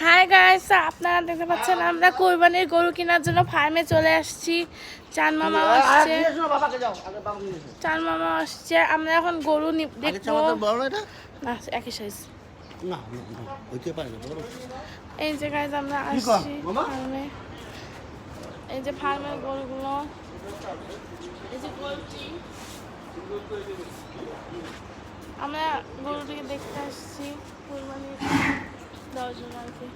Hi guys, আপনারা দেখতে পাচ্ছেন আমরা কোরবানির গরু কেনার জন্য ফার্মে চলে আসছি। চান মামা আসছে, চান মামা আসছে। আমরা এখন গরু দেখবো। না, একই সাইজ। এই যে গাইস আমরা আসছি ফার্মে। এই যে ফার্মের গরুগুলো, এই যে গরুটি আমরা গরুটিকে দেখতে আসছি কোরবানির দেওয়ার জন্য আর কি।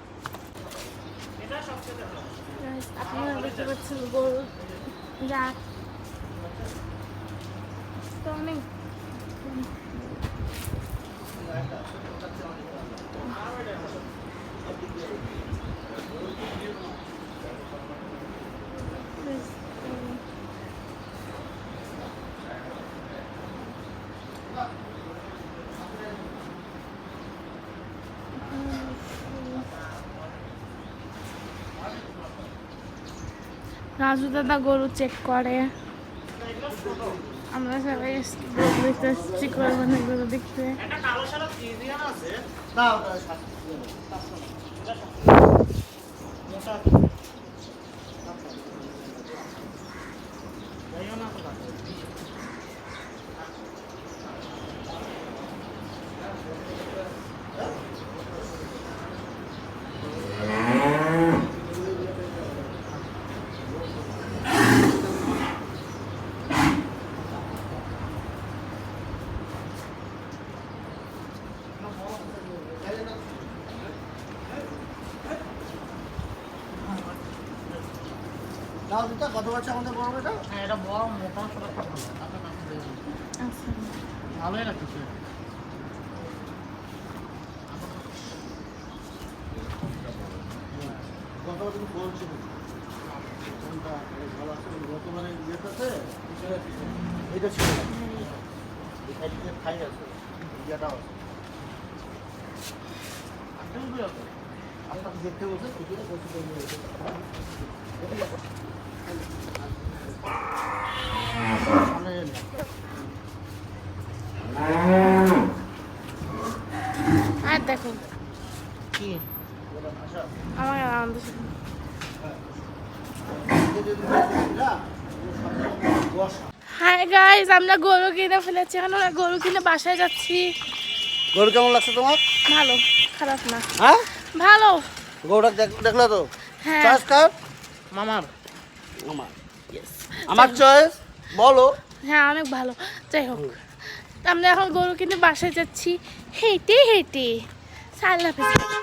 আপনারা দেখতে পাচ্ছেন গরু জাত তো অনেক রাজু দাদা গরু চেক করে। আমরা সবাই গরু দেখতে আসছি, কোরবানির গরু দেখতে। কত বছর আমাদের বড় এটা? হ্যাঁ, এটা বড় মোটা ছোট ভালো। আচ্ছা, ভালোই লাগছে। কত বছর বলছি কোনটা ভালো আছে গতবারে ইয়েটাতে এটা ছিল এটা খাই আছে ইয়েটাও আছে আপনাকে দেখতে বলছে কিছুটা কষ্ট করে নিয়ে আর দেখো কি আমার আনন্দ। হাই গাইস, আমরা গরু কিনে ফেলেছি। এখন আমরা গরু কিনে বাসায় যাচ্ছি। গরু কেমন লাগছে তোমার? ভালো, খারাপ না। হ্যাঁ ভালো। গরুটা দেখলো তো? হ্যাঁ, চয়েস কার? মামার আমার আমার চয়েস বলো। হ্যাঁ, অনেক ভালো। যাই হোক, আমরা এখন গরু কিনে বাসায় যাচ্ছি হেঁটে হেঁটে। আল্লাহ হাফেজ।